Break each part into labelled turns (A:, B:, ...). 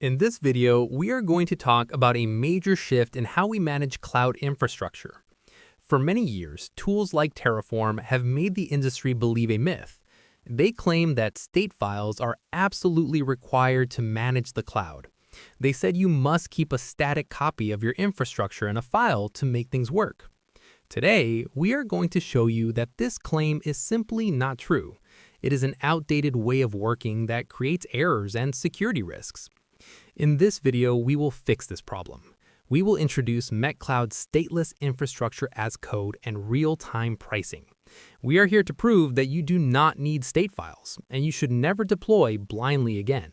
A: In this video, we are going to talk about a major shift in how we manage cloud infrastructure. For many years, tools like Terraform have made the industry believe a myth. They claim that state files are absolutely required to manage the cloud. They said you must keep a static copy of your infrastructure in a file to make things work. Today, we are going to show you that this claim is simply not true. It is an outdated way of working that creates errors and security risks. In this video, we will fix this problem. We will introduce MechCloud's stateless infrastructure as code and real-time pricing. We are here to prove that you do not need state files, and you should never deploy blindly again.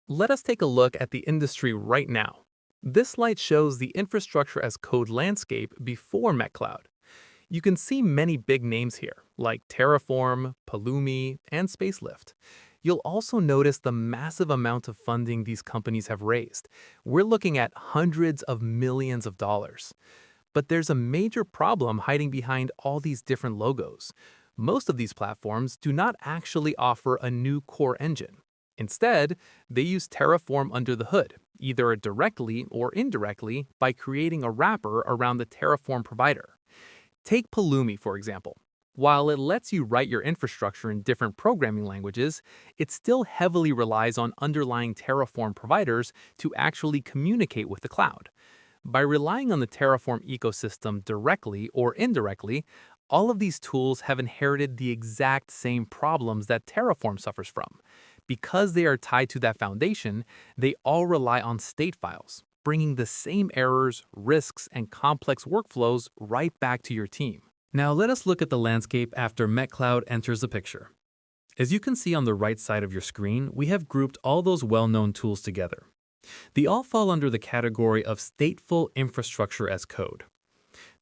A: Let us take a look at the industry right now. This slide shows the infrastructure as code landscape before MechCloud. You can see many big names here, like Terraform, Pulumi, and Spacelift. You'll also notice the massive amount of funding these companies have raised. We're looking at hundreds of millions of dollars. But there's a major problem hiding behind all these different logos. Most of these platforms do not actually offer a new core engine. Instead, they use Terraform under the hood, either directly or indirectly by creating a wrapper around the Terraform provider. Take Pulumi, for example. While it lets you write your infrastructure in different programming languages, it still heavily relies on underlying Terraform providers to actually communicate with the cloud. By relying on the Terraform ecosystem directly or indirectly, all of these tools have inherited the exact same problems that Terraform suffers from. Because they are tied to that foundation, they all rely on state files, bringing the same errors, risks, and complex workflows right back to your team. Now let us look at the landscape after MechCloud enters the picture. As you can see on the right side of your screen, we have grouped all those well-known tools together. They all fall under the category of stateful infrastructure as code.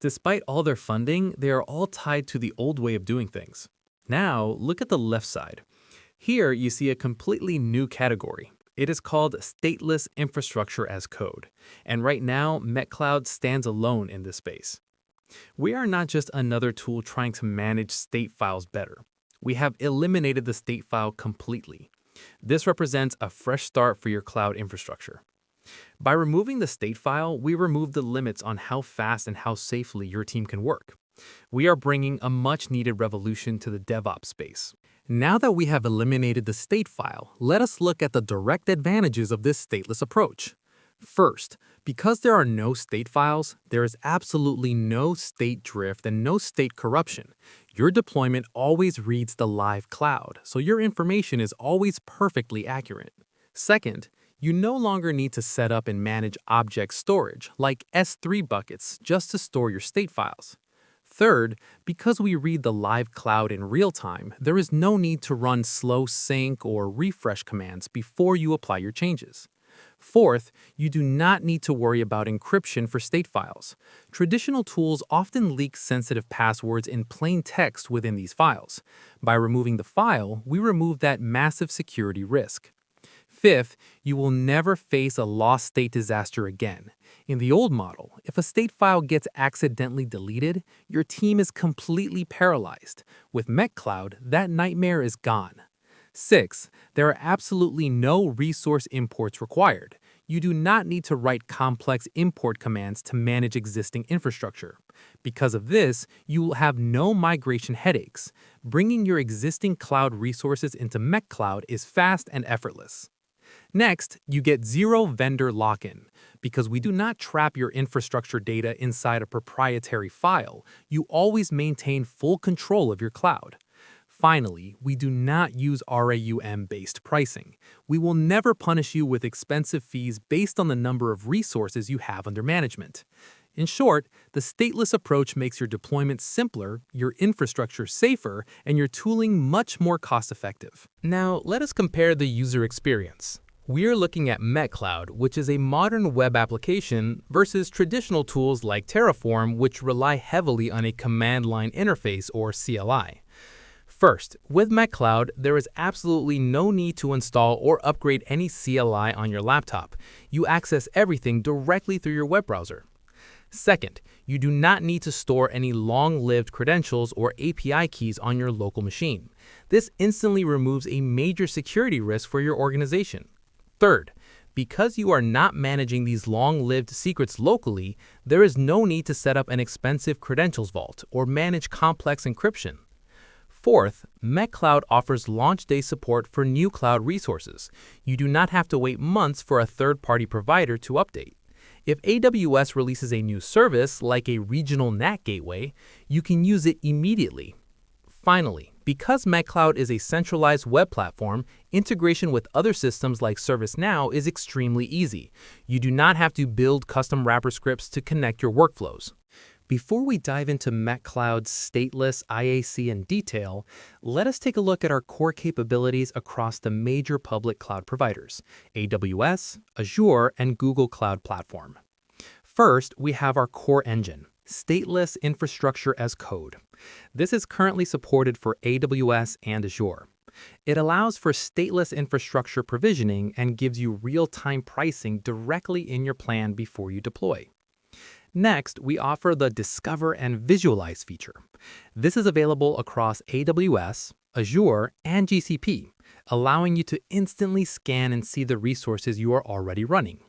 A: Despite all their funding, they are all tied to the old way of doing things. Now look at the left side. Here you see a completely new category. It is called stateless infrastructure as code. And right now, MechCloud stands alone in this space. We are not just another tool trying to manage state files better. We have eliminated the state file completely. This represents a fresh start for your cloud infrastructure. By removing the state file, we remove the limits on how fast and how safely your team can work. We are bringing a much-needed revolution to the DevOps space. Now that we have eliminated the state file, let us look at the direct advantages of this stateless approach. First, because there are no state files, there is absolutely no state drift and no state corruption. Your deployment always reads the live cloud, so your information is always perfectly accurate. Second, you no longer need to set up and manage object storage, like S3 buckets, just to store your state files. Third, because we read the live cloud in real time, there is no need to run slow sync or refresh commands before you apply your changes. Fourth, you do not need to worry about encryption for state files. Traditional tools often leak sensitive passwords in plain text within these files. By removing the file, we remove that massive security risk. Fifth, you will never face a lost state disaster again. In the old model, if a state file gets accidentally deleted, your team is completely paralyzed. With MechCloud, that nightmare is gone. Sixth, there are absolutely no resource imports required. You do not need to write complex import commands to manage existing infrastructure. Because of this, you will have no migration headaches. Bringing your existing cloud resources into MechCloud is fast and effortless. Next, you get zero vendor lock-in. Because we do not trap your infrastructure data inside a proprietary file, you always maintain full control of your cloud. Finally, we do not use RAUM-based pricing. We will never punish you with expensive fees based on the number of resources you have under management. In short, the stateless approach makes your deployment simpler, your infrastructure safer, and your tooling much more cost-effective. Now, let us compare the user experience. We are looking at MechCloud, which is a modern web application, versus traditional tools like Terraform, which rely heavily on a command line interface or CLI. First, with MechCloud, there is absolutely no need to install or upgrade any CLI on your laptop. You access everything directly through your web browser. Second, you do not need to store any long-lived credentials or API keys on your local machine. This instantly removes a major security risk for your organization. Third, Because you are not managing these long-lived secrets locally, there is no need to set up an expensive credentials vault or manage complex encryption. Fourth, MechCloud offers launch day support for new cloud resources. You do not have to wait months for a third-party provider to update. If AWS releases a new service, like a regional NAT gateway, you can use it immediately. Finally, because MechCloud is a centralized web platform, integration with other systems like ServiceNow is extremely easy. You do not have to build custom wrapper scripts to connect your workflows. Before we dive into MechCloud's Stateless IaC in detail, let us take a look at our core capabilities across the major public cloud providers, AWS, Azure, and Google Cloud Platform. First, we have our core engine, Stateless Infrastructure as Code. This is currently supported for AWS and Azure. It allows for stateless infrastructure provisioning and gives you real-time pricing directly in your plan before you deploy. Next, we offer the Discover and Visualize feature. This is available across AWS, Azure, and GCP, allowing you to instantly scan and see the resources you are already running.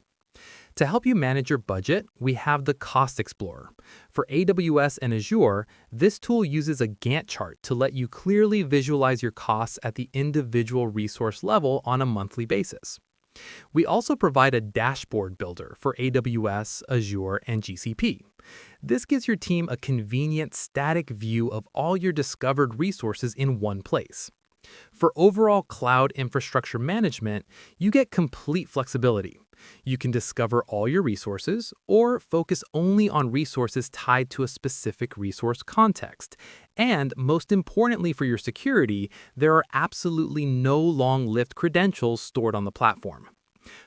A: To help you manage your budget, we have the Cost Explorer. For AWS and Azure, this tool uses a Gantt chart to let you clearly visualize your costs at the individual resource level on a monthly basis. We also provide a dashboard builder for AWS, Azure, and GCP. This gives your team a convenient static view of all your discovered resources in one place. For overall cloud infrastructure management, you get complete flexibility. You can discover all your resources or focus only on resources tied to a specific resource context. And most importantly for your security, there are absolutely no long-lived credentials stored on the platform.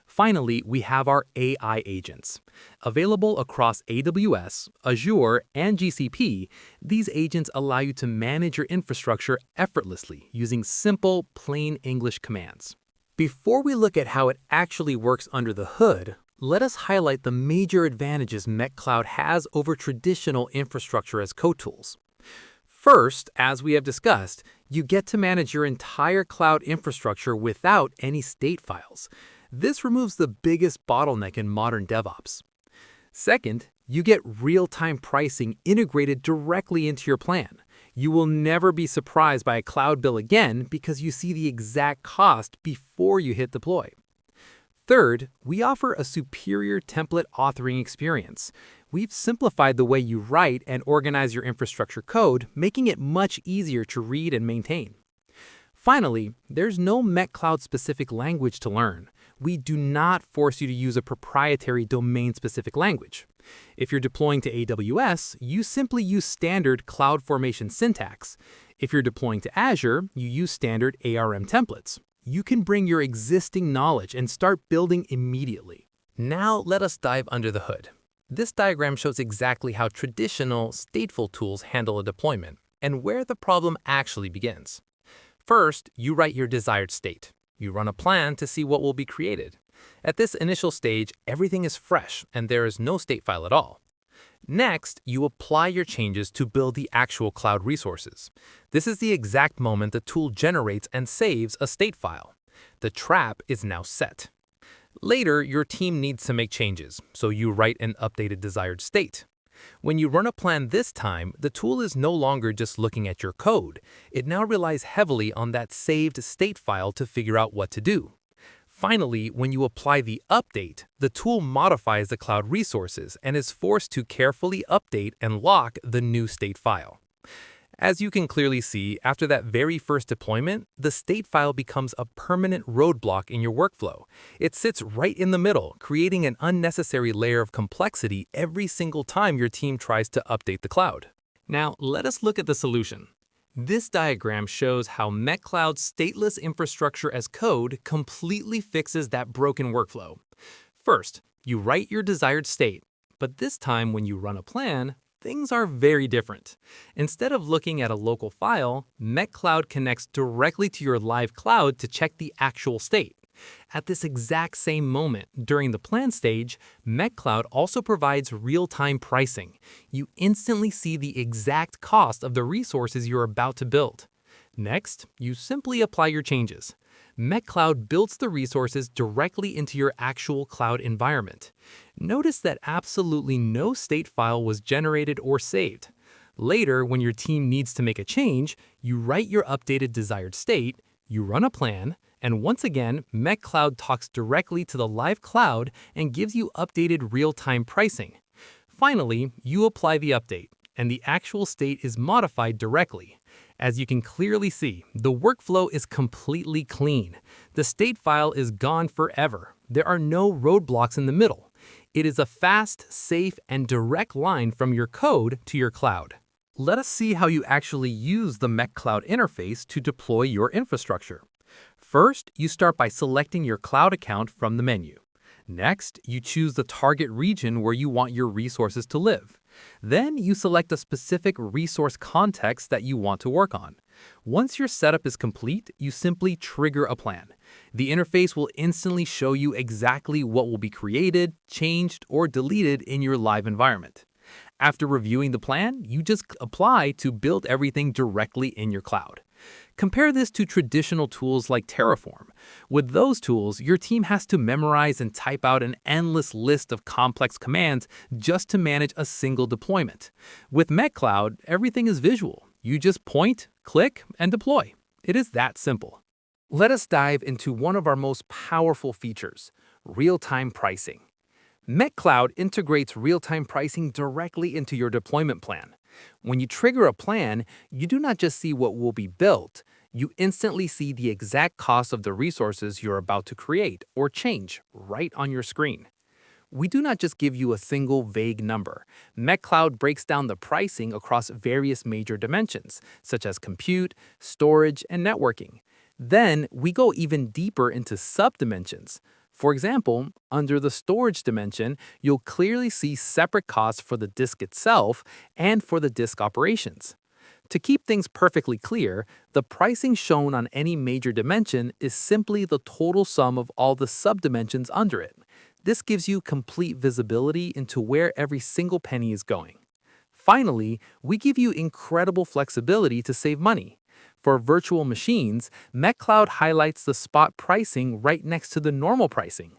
A: Finally, we have our AI agents. Available across AWS, Azure, and GCP, these agents allow you to manage your infrastructure effortlessly using simple, plain English commands. Before we look at how it actually works under the hood, let us highlight the major advantages MechCloud has over traditional infrastructure as code tools. First, as we have discussed, you get to manage your entire cloud infrastructure without any state files. This removes the biggest bottleneck in modern DevOps. Second, you get real-time pricing integrated directly into your plan. You will never be surprised by a cloud bill again because you see the exact cost before you hit deploy. Third, we offer a superior template authoring experience. We've simplified the way you write and organize your infrastructure code, making it much easier to read and maintain. Finally, there's no MechCloud-specific language to learn. We do not force you to use a proprietary domain-specific language. If you're deploying to AWS, you simply use standard CloudFormation syntax. If you're deploying to Azure, you use standard ARM templates. You can bring your existing knowledge and start building immediately. Now let us dive under the hood. This diagram shows exactly how traditional, stateful tools handle a deployment and where the problem actually begins. First, you write your desired state. You run a plan to see what will be created. At this initial stage, everything is fresh and there is no state file at all. Next, you apply your changes to build the actual cloud resources. This is the exact moment the tool generates and saves a state file. The trap is now set. Later, your team needs to make changes, so you write an updated desired state. When you run a plan this time, the tool is no longer just looking at your code. It now relies heavily on that saved state file to figure out what to do. Finally, when you apply the update, the tool modifies the cloud resources and is forced to carefully update and lock the new state file. As you can clearly see, after that very first deployment, the state file becomes a permanent roadblock in your workflow. It sits right in the middle, creating an unnecessary layer of complexity every single time your team tries to update the cloud. Now, let us look at the solution. This diagram shows how MechCloud's stateless infrastructure as code completely fixes that broken workflow. First, you write your desired state, but this time when you run a plan, things are very different. Instead of looking at a local file, MechCloud connects directly to your live cloud to check the actual state. At this exact same moment, during the plan stage, MechCloud also provides real-time pricing. You instantly see the exact cost of the resources you're about to build. Next, you simply apply your changes. MechCloud builds the resources directly into your actual cloud environment. Notice that absolutely no state file was generated or saved. Later, when your team needs to make a change, you write your updated desired state, you run a plan, and once again, MechCloud talks directly to the live cloud and gives you updated real-time pricing. Finally, you apply the update, and the actual state is modified directly. As you can clearly see, the workflow is completely clean. The state file is gone forever. There are no roadblocks in the middle. It is a fast, safe, and direct line from your code to your cloud. Let us see how you actually use the MechCloud interface to deploy your infrastructure. First, you start by selecting your cloud account from the menu. Next, you choose the target region where you want your resources to live. Then you select a specific resource context that you want to work on. Once your setup is complete, you simply trigger a plan. The interface will instantly show you exactly what will be created, changed, or deleted in your live environment. After reviewing the plan, you just apply to build everything directly in your cloud. Compare this to traditional tools like Terraform. With those tools, your team has to memorize and type out an endless list of complex commands just to manage a single deployment. With MechCloud, everything is visual. You just point, click, and deploy. It is that simple. Let us dive into one of our most powerful features, real-time pricing. MechCloud integrates real-time pricing directly into your deployment plan. When you trigger a plan, you do not just see what will be built, you instantly see the exact cost of the resources you're about to create or change right on your screen. We do not just give you a single vague number. MechCloud breaks down the pricing across various major dimensions, such as compute, storage, and networking. Then we go even deeper into subdimensions. For example, under the storage dimension, you'll clearly see separate costs for the disk itself and for the disk operations. To keep things perfectly clear, the pricing shown on any major dimension is simply the total sum of all the subdimensions under it. This gives you complete visibility into where every single penny is going. Finally, we give you incredible flexibility to save money. For virtual machines, MechCloud highlights the spot pricing right next to the normal pricing.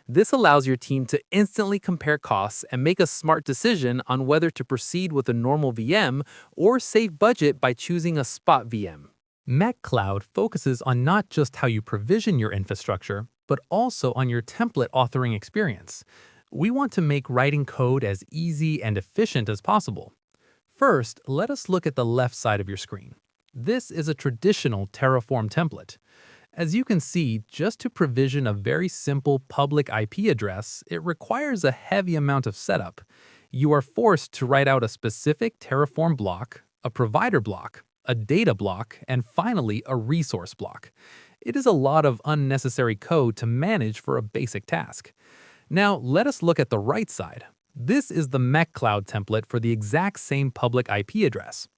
A: This allows your team to instantly compare costs and make a smart decision on whether to proceed with a normal VM or save budget by choosing a spot VM. MechCloud focuses on not just how you provision your infrastructure, but also on your template authoring experience. We want to make writing code as easy and efficient as possible. First, let us look at the left side of your screen. This is a traditional Terraform template. As you can see, just to provision a very simple public IP address, it requires a heavy amount of setup. You are forced to write out a specific Terraform block, a provider block, a data block, and finally a resource block. It is a lot of unnecessary code to manage for a basic task. Now, let us look at the right side. This is the MechCloud template for the exact same public IP address.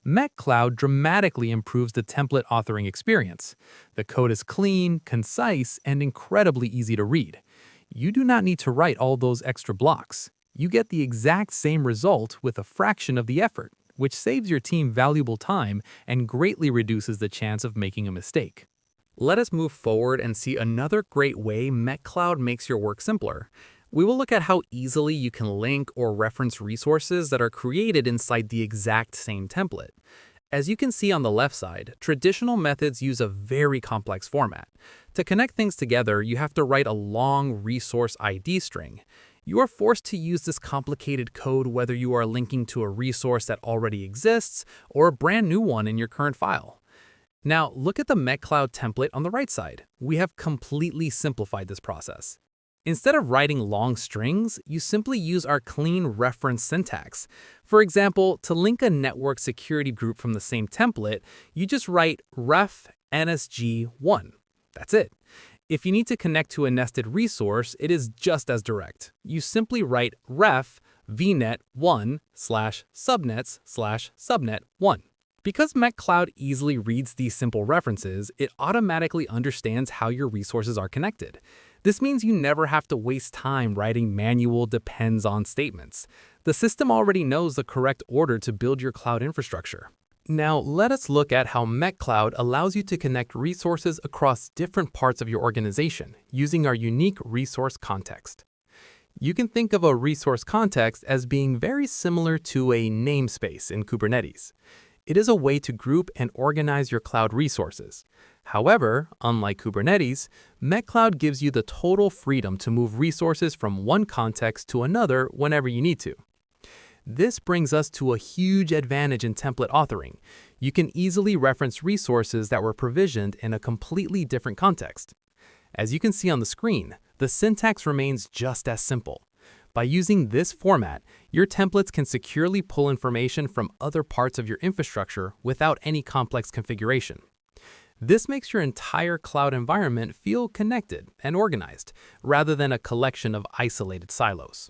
A: MechCloud dramatically improves the template authoring experience. The code is clean, concise, and incredibly easy to read. You do not need to write all those extra blocks. You get the exact same result with a fraction of the effort, which saves your team valuable time and greatly reduces the chance of making a mistake. Let us move forward and see another great way MechCloud makes your work simpler. We will look at how easily you can link or reference resources that are created inside the exact same template. As you can see on the left side, traditional methods use a very complex format. To connect things together, you have to write a long resource ID string. You are forced to use this complicated code whether you are linking to a resource that already exists or a brand new one in your current file. Now, look at the MechCloud template on the right side. We have completely simplified this process. Instead of writing long strings, you simply use our clean reference syntax. For example, to link a network security group from the same template, you just write ref nsg1. That's it. If you need to connect to a nested resource, it is just as direct. You simply write ref vnet1/subnets/subnet1. Because MechCloud easily reads these simple references, it automatically understands how your resources are connected. This means you never have to waste time writing manual depends on statements. The system already knows the correct order to build your cloud infrastructure. Now, let us look at how MechCloud allows you to connect resources across different parts of your organization using our unique resource context. You can think of a resource context as being very similar to a namespace in Kubernetes. It is a way to group and organize your cloud resources. However, unlike Kubernetes, MechCloud gives you the total freedom to move resources from one context to another whenever you need to. This brings us to a huge advantage in template authoring. You can easily reference resources that were provisioned in a completely different context. As you can see on the screen, the syntax remains just as simple. By using this format, your templates can securely pull information from other parts of your infrastructure without any complex configuration. This makes your entire cloud environment feel connected and organized, rather than a collection of isolated silos.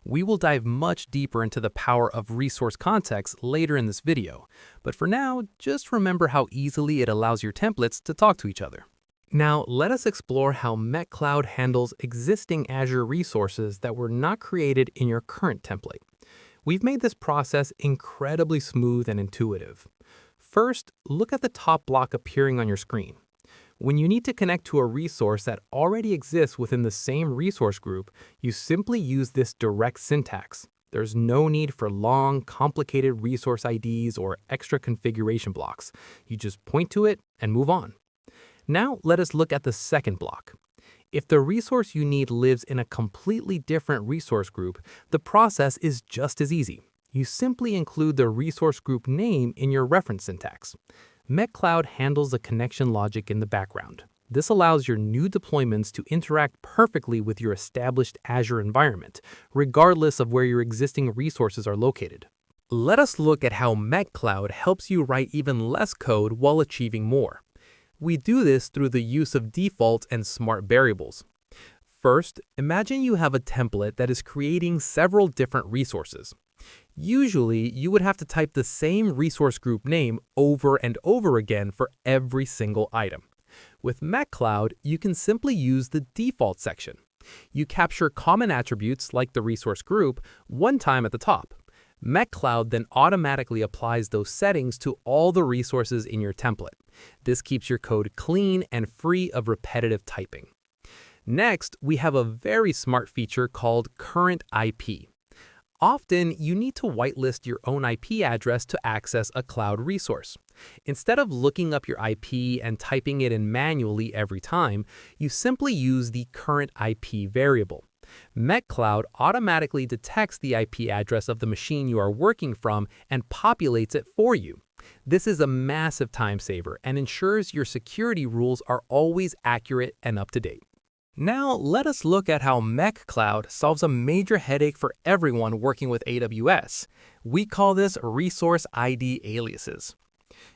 A: We will dive much deeper into the power of resource context later in this video, but for now, just remember how easily it allows your templates to talk to each other. Now, let us explore how MechCloud handles existing Azure resources that were not created in your current template. We've made this process incredibly smooth and intuitive. First, look at the top block appearing on your screen. When you need to connect to a resource that already exists within the same resource group, you simply use this direct syntax. There's no need for long, complicated resource IDs or extra configuration blocks. You just point to it and move on. Now, let us look at the second block. If the resource you need lives in a completely different resource group, the process is just as easy. You simply include the resource group name in your reference syntax. MechCloud handles the connection logic in the background. This allows your new deployments to interact perfectly with your established Azure environment, regardless of where your existing resources are located. Let us look at how MechCloud helps you write even less code while achieving more. We do this through the use of defaults and smart variables. First, imagine you have a template that is creating several different resources. Usually, you would have to type the same resource group name over and over again for every single item. With MechCloud, you can simply use the default section. You capture common attributes like the resource group one time at the top. MechCloud then automatically applies those settings to all the resources in your template. This keeps your code clean and free of repetitive typing. Next, we have a very smart feature called Current IP. Often, you need to whitelist your own IP address to access a cloud resource. Instead of looking up your IP and typing it in manually every time, you simply use the current IP variable. MechCloud automatically detects the IP address of the machine you are working from and populates it for you. This is a massive time saver and ensures your security rules are always accurate and up to date. Now, let us look at how MechCloud solves a major headache for everyone working with AWS. We call this resource ID aliases.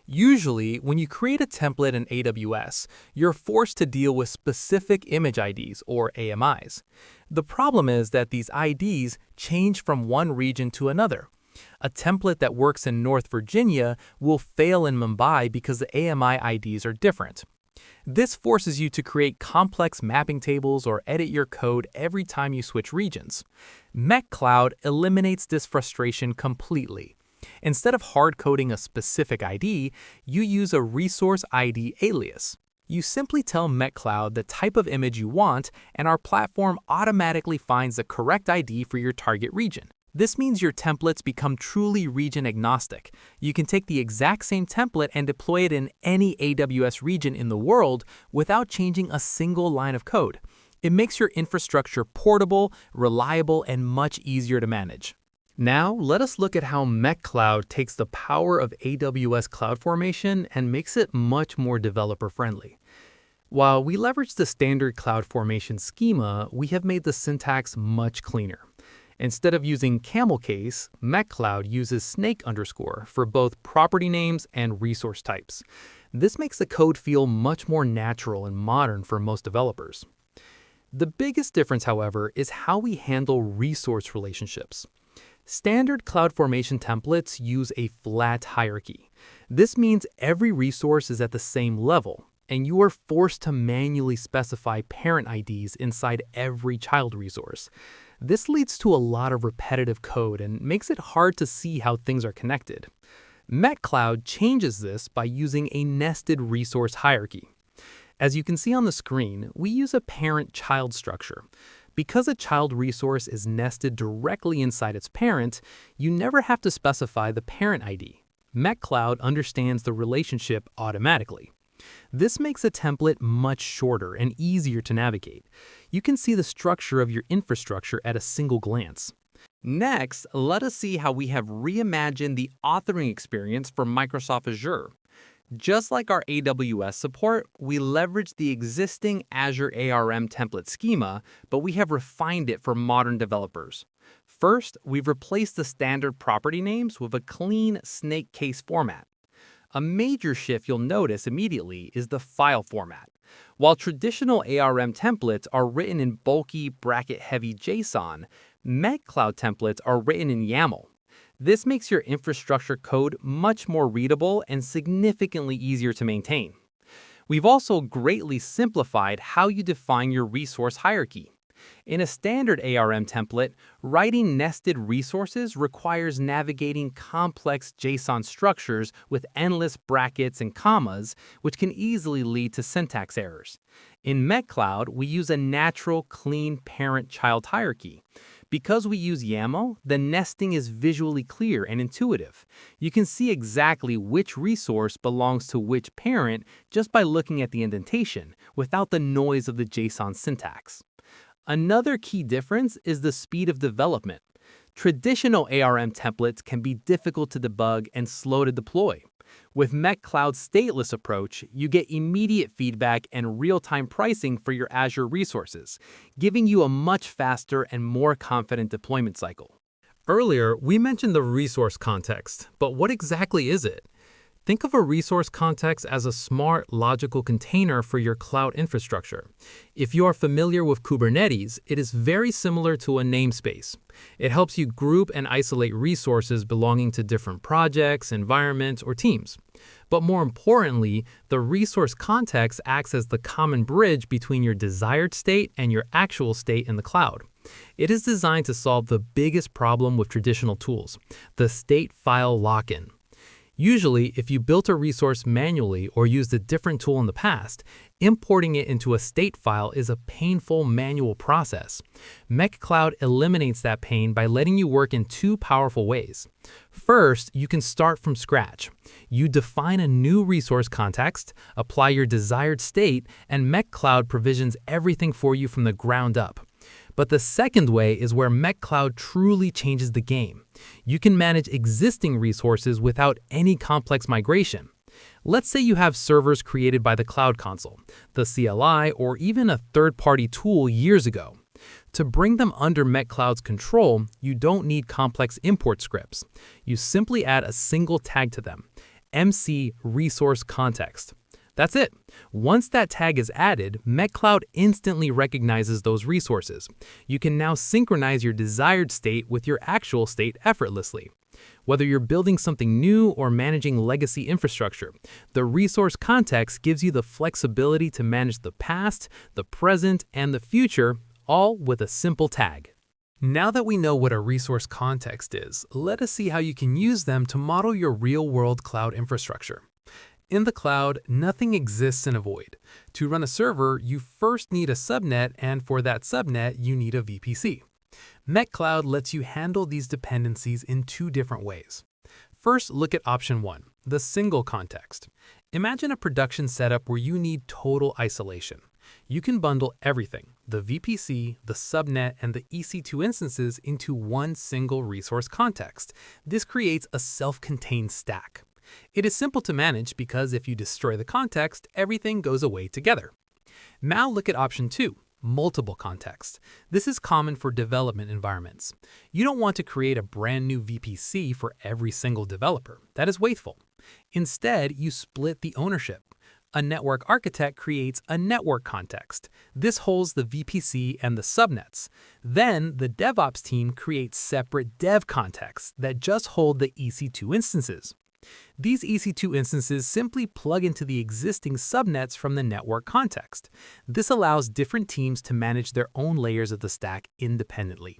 A: Usually, when you create a template in AWS, you're forced to deal with specific image IDs, or AMIs. The problem is that these IDs change from one region to another. A template that works in North Virginia will fail in Mumbai because the AMI IDs are different. This forces you to create complex mapping tables or edit your code every time you switch regions. MechCloud eliminates this frustration completely. Instead of hard-coding a specific ID, you use a resource ID alias. You simply tell MechCloud the type of image you want, and our platform automatically finds the correct ID for your target region. This means your templates become truly region agnostic. You can take the exact same template and deploy it in any AWS region in the world without changing a single line of code. It makes your infrastructure portable, reliable, and much easier to manage. Now, let us look at how MechCloud takes the power of AWS CloudFormation and makes it much more developer-friendly. While we leverage the standard CloudFormation schema, we have made the syntax much cleaner. Instead of using camel case, MechCloud uses snake underscore for both property names and resource types. This makes the code feel much more natural and modern for most developers. The biggest difference, however, is how we handle resource relationships. Standard CloudFormation templates use a flat hierarchy. This means every resource is at the same level, and you are forced to manually specify parent IDs inside every child resource. This leads to a lot of repetitive code and makes it hard to see how things are connected. MechCloud changes this by using a nested resource hierarchy. As you can see on the screen, we use a parent-child structure. Because a child resource is nested directly inside its parent, you never have to specify the parent ID. MechCloud understands the relationship automatically. This makes a template much shorter and easier to navigate. You can see the structure of your infrastructure at a single glance. Next, let us see how we have reimagined the authoring experience for Microsoft Azure. Just like our AWS support, we leverage the existing Azure ARM template schema, but we have refined it for modern developers. First, we've replaced the standard property names with a clean snake case format. A major shift you'll notice immediately is the file format. While traditional ARM templates are written in bulky, bracket-heavy JSON, MechCloud templates are written in YAML. This makes your infrastructure code much more readable and significantly easier to maintain. We've also greatly simplified how you define your resource hierarchy. In a standard ARM template, writing nested resources requires navigating complex JSON structures with endless brackets and commas, which can easily lead to syntax errors. In MechCloud, we use a natural, clean parent-child hierarchy. Because we use YAML, the nesting is visually clear and intuitive. You can see exactly which resource belongs to which parent just by looking at the indentation, without the noise of the JSON syntax. Another key difference is the speed of development. Traditional ARM templates can be difficult to debug and slow to deploy. With MechCloud's stateless approach, you get immediate feedback and real-time pricing for your Azure resources, giving you a much faster and more confident deployment cycle. Earlier, we mentioned the resource context, but what exactly is it? Think of a resource context as a smart, logical container for your cloud infrastructure. If you are familiar with Kubernetes, it is very similar to a namespace. It helps you group and isolate resources belonging to different projects, environments, or teams. But more importantly, the resource context acts as the common bridge between your desired state and your actual state in the cloud. It is designed to solve the biggest problem with traditional tools, the state file lock-in. Usually, if you built a resource manually or used a different tool in the past, importing it into a state file is a painful manual process. MechCloud eliminates that pain by letting you work in two powerful ways. First, you can start from scratch. You define a new resource context, apply your desired state, and MechCloud provisions everything for you from the ground up. But the second way is where MechCloud truly changes the game. You can manage existing resources without any complex migration. Let's say you have servers created by the Cloud Console, the CLI, or even a third-party tool years ago. To bring them under MechCloud's control, you don't need complex import scripts. You simply add a single tag to them, MC Resource Context. That's it. Once that tag is added, MechCloud instantly recognizes those resources. You can now synchronize your desired state with your actual state effortlessly. Whether you're building something new or managing legacy infrastructure, the resource context gives you the flexibility to manage the past, the present, and the future, all with a simple tag. Now that we know what a resource context is, let us see how you can use them to model your real-world cloud infrastructure. In the cloud, nothing exists in a void. To run a server, you first need a subnet, and for that subnet, you need a VPC. MechCloud lets you handle these dependencies in two different ways. First, look at option 1, the single context. Imagine a production setup where you need total isolation. You can bundle everything, the VPC, the subnet, and the EC2 instances into one single resource context. This creates a self-contained stack. It is simple to manage because if you destroy the context, everything goes away together. Now look at option 2, multiple context. This is common for development environments. You don't want to create a brand new VPC for every single developer. That is wasteful. Instead, you split the ownership. A network architect creates a network context. This holds the VPC and the subnets. Then the DevOps team creates separate dev contexts that just hold the EC2 instances. These EC2 instances simply plug into the existing subnets from the network context. This allows different teams to manage their own layers of the stack independently.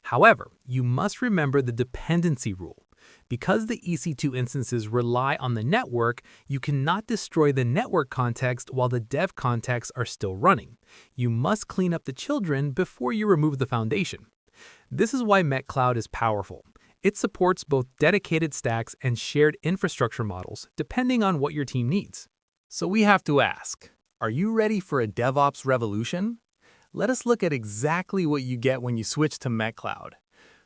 A: However, you must remember the dependency rule. Because the EC2 instances rely on the network, you cannot destroy the network context while the dev contexts are still running. You must clean up the children before you remove the foundation. This is why MechCloud is powerful. It supports both dedicated stacks and shared infrastructure models, depending on what your team needs. So we have to ask, are you ready for a DevOps revolution? Let us look at exactly what you get when you switch to MechCloud.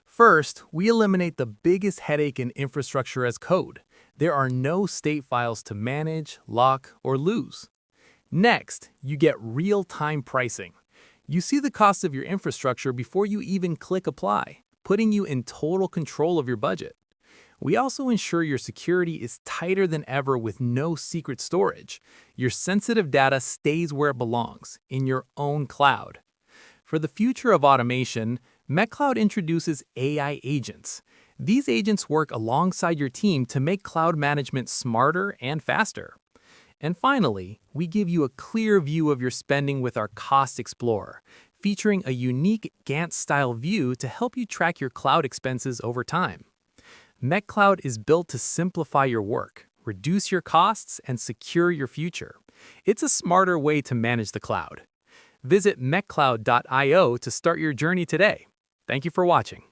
A: First, we eliminate the biggest headache in infrastructure as code. There are no state files to manage, lock, or lose. Next, you get real-time pricing. You see the cost of your infrastructure before you even click apply, putting you in total control of your budget. We also ensure your security is tighter than ever with no secret storage. Your sensitive data stays where it belongs, in your own cloud. For the future of automation, MechCloud introduces AI agents. These agents work alongside your team to make cloud management smarter and faster. And finally, we give you a clear view of your spending with our Cost Explorer, featuring a unique Gantt-style view to help you track your cloud expenses over time. MechCloud is built to simplify your work, reduce your costs, and secure your future. It's a smarter way to manage the cloud. Visit mechcloud.io to start your journey today. Thank you for watching.